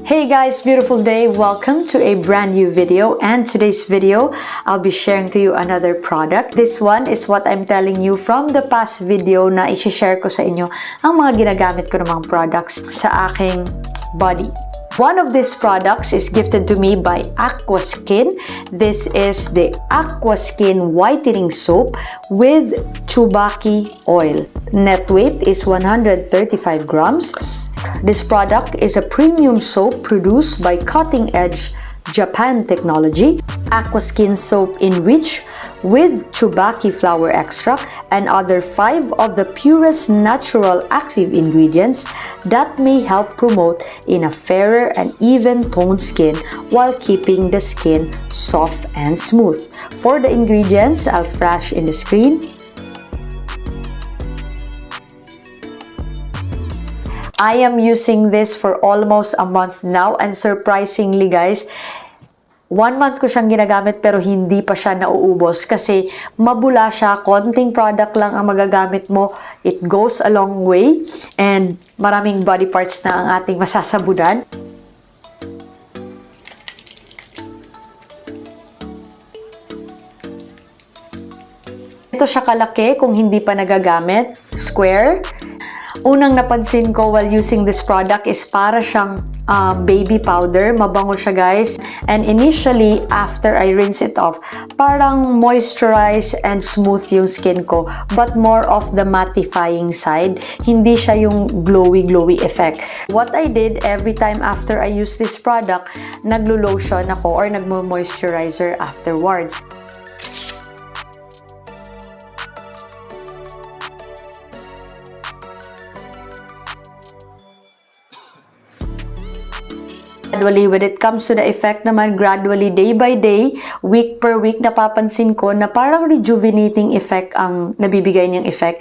Hey guys, beautiful day. Welcome to a brand new video, and today's video I'll be sharing to you another product. This one is what I'm telling you from the past video na i-share ko sa inyo ang mga ginagamit ko namang products sa aking body. One of these products is gifted to me by Aquaskin. This is the Aquaskin Whitening Soap with Tsubaki Oil. Net weight is 135 grams. This product is a premium soap produced by cutting-edge Japan technology. Aquaskin soap enriched with Tsubaki flower extract and other 5 of the purest natural active ingredients that may help promote in a fairer and even-toned skin while keeping the skin soft and smooth. For the ingredients, I'll flash in the screen. I am using this for almost a month now, and surprisingly guys, 1 month ko siyang ginagamit pero hindi pa siya nauubos kasi mabula siya, konting product lang ang magagamit mo. It goes a long way and maraming body parts na ang ating masasabunan. Ito siya kalaki kung hindi pa nagagamit, square. Unang napansin ko while using this product is para siyang baby powder. Mabango siya guys. And initially, after I rinse it off, parang moisturize and smooth yung skin ko. But more of the mattifying side. Hindi siya yung glowy effect. What I did every time after I use this product, naglo-lotion ako or nagmo-moisturizer afterwards. Gradually, when it comes to the effect naman, gradually, day by day, week per week, napapansin ko na parang rejuvenating effect ang nabibigay niyang effect.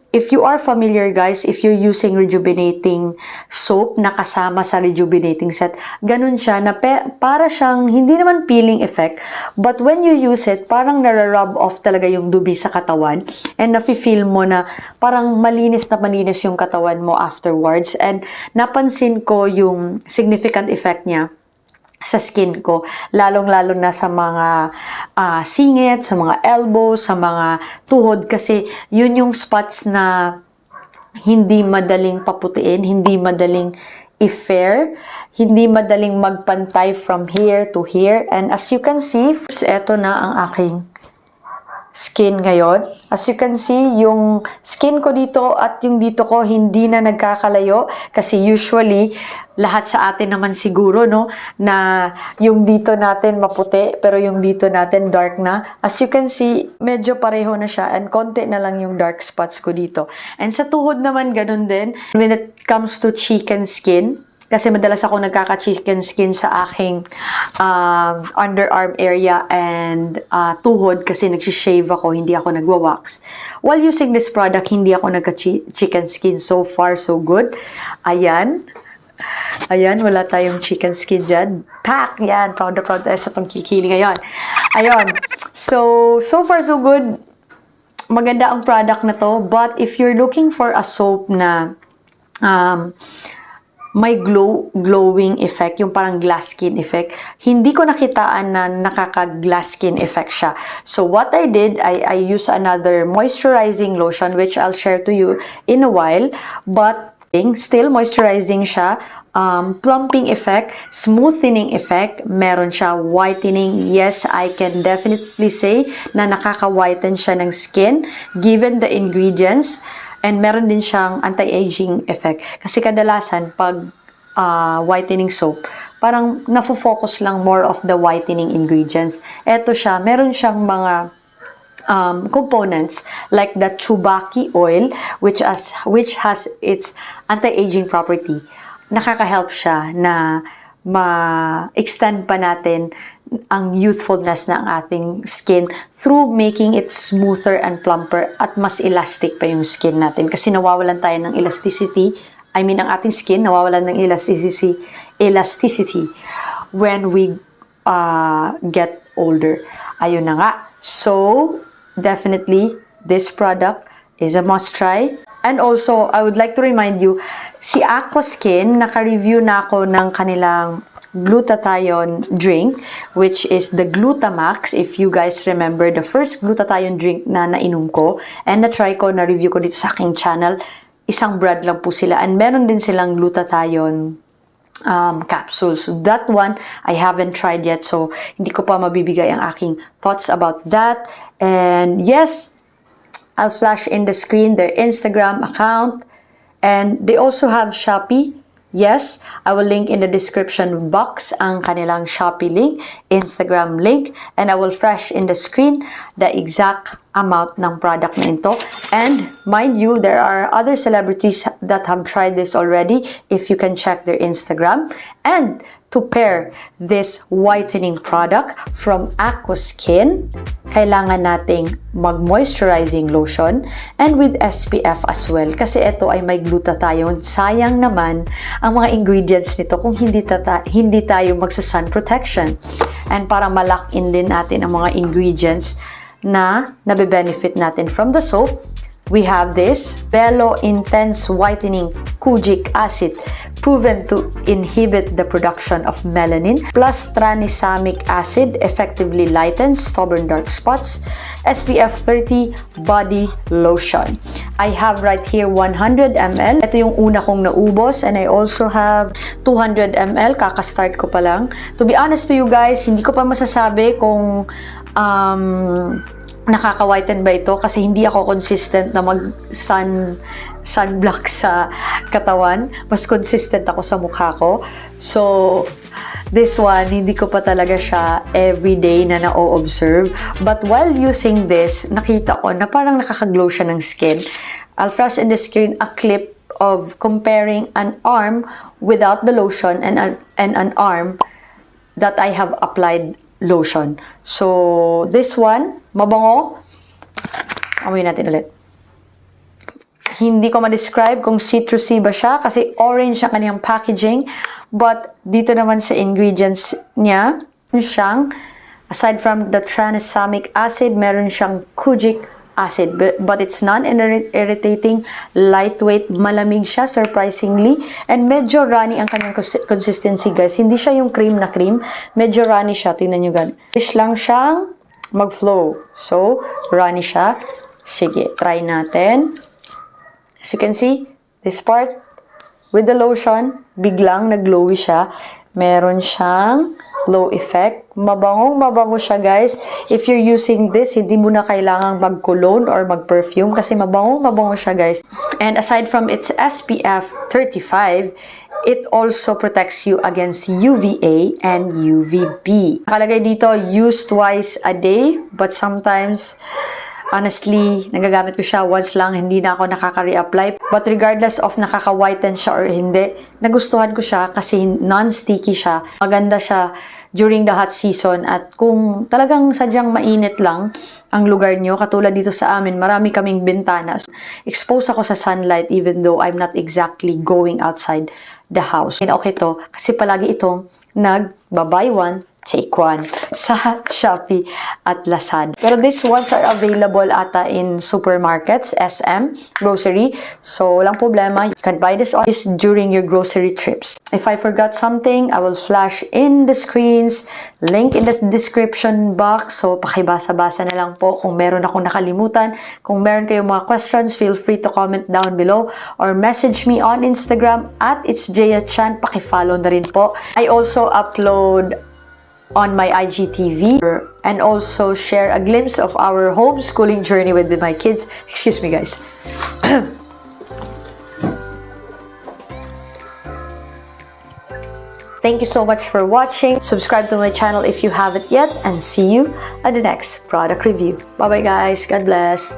If you are familiar guys, if you're using rejuvenating soap na kasama sa rejuvenating set, ganun siya na para siyang hindi naman peeling effect, but when you use it, parang nara-rub off talaga yung dubi sa katawan and nafe-feel mo na parang malinis na malinis yung katawan mo afterwards. And napansin ko yung significant effect niya sa skin ko, lalong-lalo na sa mga singit, sa mga elbows, sa mga tuhod, kasi yun yung spots na hindi madaling paputiin, hindi madaling i-fair, hindi madaling magpantay from here to here. And as you can see, eto na ang aking skin ngayon. As you can see, yung skin ko dito at yung dito ko hindi na nagkakalayo kasi usually lahat sa atin naman siguro no na yung dito natin maputi pero yung dito natin dark na. As you can see, medyo pareho na siya and konti na lang yung dark spots ko dito. And sa tuhod naman ganun din. When it comes to chicken skin, kasi madalas ako nagkaka-chicken skin sa aking underarm area and tuhod kasi nag-shave ako, hindi ako nagwa-wax. While using this product, hindi ako nagka-chicken skin. So far, so good. Ayan. Ayan, wala tayong chicken skin dyan. Pack! Yan, proud na proud tayo sa pangkikili ngayon. Ayun. So far, so good. Maganda ang product na to. But if you're looking for a soap na may glowing effect, yung parang glass skin effect, hindi ko nakitaan na nakaka-glass skin effect siya. So what I did, I use another moisturizing lotion which I'll share to you in a while, but still moisturizing siya, plumping effect, smoothening effect, meron siya whitening. Yes, I can definitely say na nakaka-whiten siya ng skin given the ingredients. And meron din siyang anti-aging effect. Kasi kadalasan, pag whitening soap, parang nafo-focus lang more of the whitening ingredients. Eto siya, meron siyang mga components like the Tsubaki oil, which has its anti-aging property. Nakaka-help siya na ma-extend pa natin ang youthfulness ng ating skin through making it smoother and plumper at mas elastic pa yung skin natin kasi nawawalan tayo ng elasticity. I mean, ang ating skin nawawalan ng elasticity when we get older. Ayun na nga. So, definitely, this product is a must try. And also, I would like to remind you, si Aquaskin, naka-review na ako ng kanilang glutathione drink, which is the Glutamax. If you guys remember, the first glutathione drink na nainom ko and na-try ko, na-review ko dito sa aking channel, isang brand lang po sila. And meron din silang glutathione capsules. So that one, I haven't tried yet. So, hindi ko pa mabibigay ang aking thoughts about that. And yes, I'll flash in the screen their Instagram account. And they also have Shopee. Yes, I will link in the description box ang kanilang Shopee link, Instagram link, and I will flash in the screen the exact amount ng product na ito. And mind you, there are other celebrities that have tried this already if you can check their Instagram. And to pair this whitening product from Aquaskin, kailangan nating mag-moisturizing lotion and with SPF as well. Kasi ito ay may glutathione. Sayang naman ang mga ingredients nito kung hindi tayo magsa-sun protection. And para ma-lock in din natin ang mga ingredients na nabe-benefit natin from the soap, we have this Velo Intense Whitening Kojic Acid, proven to inhibit the production of melanin, plus tranexamic acid effectively lightens stubborn dark spots, SPF 30 body lotion. I have right here 100 ml. Ito yung una kong naubos, and I also have 200 ml. Kaka-start ko pa lang. To be honest to you guys, hindi ko pa masasabi kung nakaka-whiten ba ito kasi hindi ako consistent na sunblock sa katawan. Mas consistent ako sa mukha ko. So, this one, hindi ko pa talaga siya everyday na na-observe. But while using this, nakita ko na parang nakaka-glow siya ng skin. I'll flash in the screen a clip of comparing an arm without the lotion and an arm that I have applied lotion. So, this one, mabango. Amoy natin ulit. Hindi ko ma-describe kung citrusy ba siya kasi orange ang kanyang packaging. But, dito naman sa ingredients niya, siyang, aside from the tranexamic acid, meron siyang kojic acid. But it's non-irritating, lightweight, malamig siya, surprisingly. And medyo runny ang kanyang consistency, guys. Hindi siya yung cream na cream. Medyo runny siya. Tingnan nyo, guys. Fish lang siyang mag-flow. So, runny siya. Sige, try natin. As you can see, this part, with the lotion, biglang nag-glowy siya. Meron siyang glow effect. Mabango siya, guys. If you're using this, hindi mo na kailangang mag-cologne or mag-perfume kasi mabango siya, guys. And aside from its SPF 35, it also protects you against UVA and UVB. Nakalagay dito, use twice a day, but sometimes, honestly, nagagamit ko siya once lang, hindi na ako nakaka-reapply. But regardless of nakaka-whiten siya or hindi, nagustuhan ko siya kasi non-sticky siya. Maganda siya during the hot season at kung talagang sadyang mainit lang ang lugar nyo, katulad dito sa amin, marami kaming bintana. Expose ako sa sunlight even though I'm not exactly going outside the house. And okay to, kasi palagi itong nag-buy one, take one sa Shopee at Lazada. Pero these ones are available ata in supermarkets, SM, grocery. So, walang problema. You can buy this during your grocery trips. If I forgot something, I will flash in the screens, link in the description box. So, pakibasa-basa na lang po kung meron akong nakalimutan. Kung meron kayong mga questions, feel free to comment down below or message me on Instagram at it's Jaya Chan. Pakifollow na rin po. I also upload on my IGTV and also share a glimpse of our homeschooling journey with my kids. Excuse me, guys. Thank you so much for watching. Subscribe to my channel if you haven't yet, and see you at the next product review. Bye bye, guys. God bless.